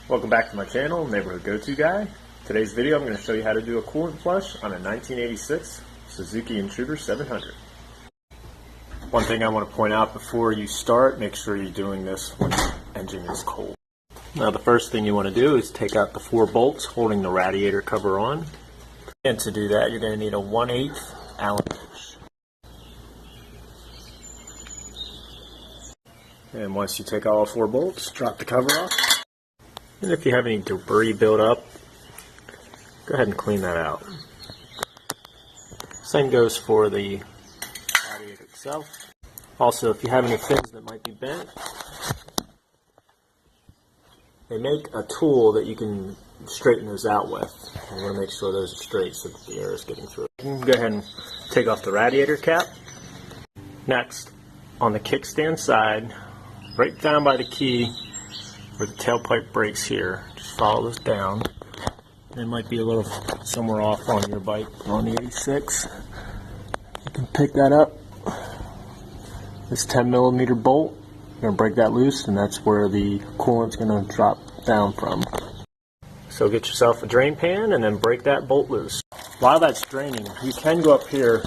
Welcome back to my channel, Neighborhood Go-To Guy. Today's video I'm going to show you how to do a coolant flush on a 1986 Suzuki Intruder 700. One thing I want to point out before you start, make sure you're doing this when the engine is cold. Now the first thing you want to do is take out the 4 bolts holding the radiator cover on. And to do that you're going to need a 1/8 Allen wrench. And once you take all 4 bolts, drop the cover off. And if you have any debris built up, go ahead and clean that out. Same goes for the radiator itself. Also, if you have any fins that might be bent, they make a tool that you can straighten those out with. You want to make sure those are straight so that the air is getting through. You can go ahead and take off the radiator cap. Next, on the kickstand side, right down by the key where the tailpipe breaks here, just follow this down. It might be a little somewhere off on your bike, on the 86. You can pick that up. This 10mm bolt, you're going to break that loose, and that's where the coolant's going to drop down from. So get yourself a drain pan and then break that bolt loose. While that's draining, you can go up here,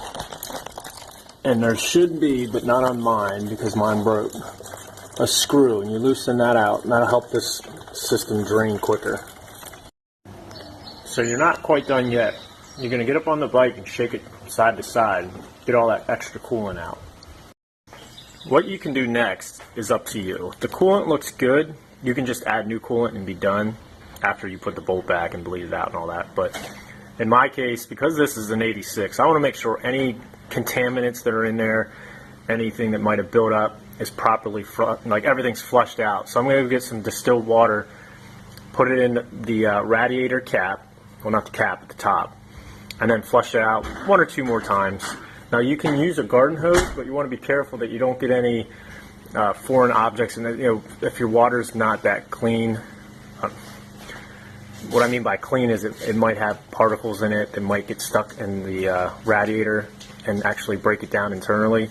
and there should be, but not on mine because mine broke, a screw, and you loosen that out, and that'll help this system drain quicker. So you're not quite done yet. You're going to get up on the bike and shake it side to side, get all that extra coolant out. What you can do next is up to you. If the coolant looks good, you can just add new coolant and be done after you put the bolt back and bleed it out and all that. But in my case, because this is an 86, I want to make sure any contaminants that are in there, anything that might have built up, is properly, like everything's flushed out. So I'm going to get some distilled water, put it in the radiator cap, well not the cap, at the top, and then flush it out 1 or 2 more times. Now you can use a garden hose, but you want to be careful that you don't get any foreign objects, and if your water's not that clean. What I mean by clean is it might have particles in it that might get stuck in the radiator and actually break it down internally.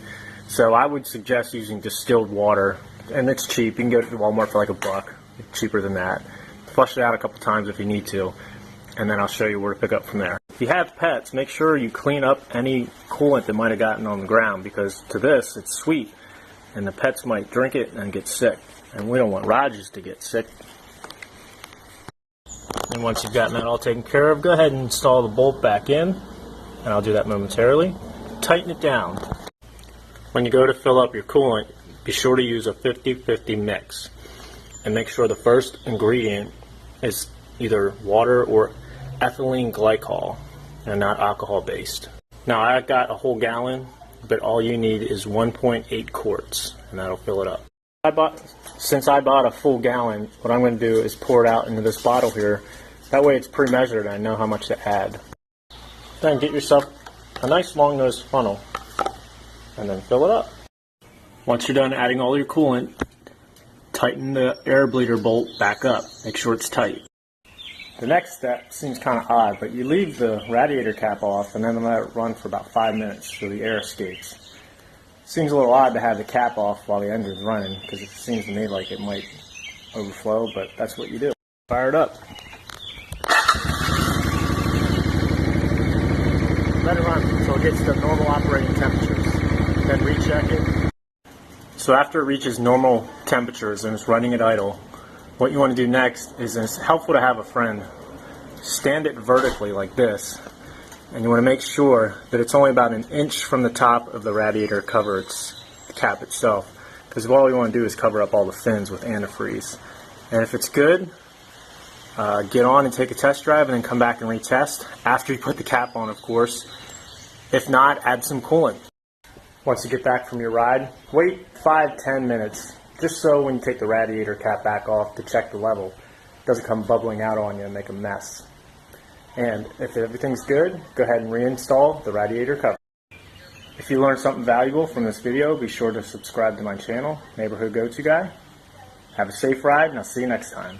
So I would suggest using distilled water, and it's cheap. You can go to Walmart for like $1, cheaper than that. Flush it out a couple times if you need to, and then I'll show you where to pick up from there. If you have pets, make sure you clean up any coolant that might have gotten on the ground, because to this, it's sweet, and the pets might drink it and get sick, and we don't want Rogers to get sick. And once you've gotten that all taken care of, go ahead and install the bolt back in, and I'll do that momentarily. Tighten it down. When you go to fill up your coolant, be sure to use a 50-50 mix, and make sure the first ingredient is either water or ethylene glycol and not alcohol based. Now I got a whole gallon, but all you need is 1.8 quarts, and that'll fill it up. Since I bought a full gallon, what I'm going to do is pour it out into this bottle here. That way it's pre-measured and I know how much to add. Then get yourself a nice long nose funnel and then fill it up. Once you're done adding all your coolant, tighten the air bleeder bolt back up. Make sure it's tight. The next step seems kind of odd, but you leave the radiator cap off and then let it run for about 5 minutes so the air escapes. Seems a little odd to have the cap off while the engine's running, because it seems to me like it might overflow, but that's what you do. Fire it up. Let it run until it gets to normal operating temperatures. Then recheck it. So after it reaches normal temperatures and it's running at idle, what you want to do next is, it's helpful to have a friend, stand it vertically like this, and you want to make sure that it's only about 1 inch from the top of the radiator cover, the cap itself, because all you want to do is cover up all the fins with antifreeze. And if it's good, get on and take a test drive and then come back and retest after you put the cap on, of course. If not, add some coolant. Once you get back from your ride, wait 5-10 minutes, just so when you take the radiator cap back off to check the level, it doesn't come bubbling out on you and make a mess. And if everything's good, go ahead and reinstall the radiator cover. If you learned something valuable from this video, be sure to subscribe to my channel, Neighborhood Go-To Guy. Have a safe ride, and I'll see you next time.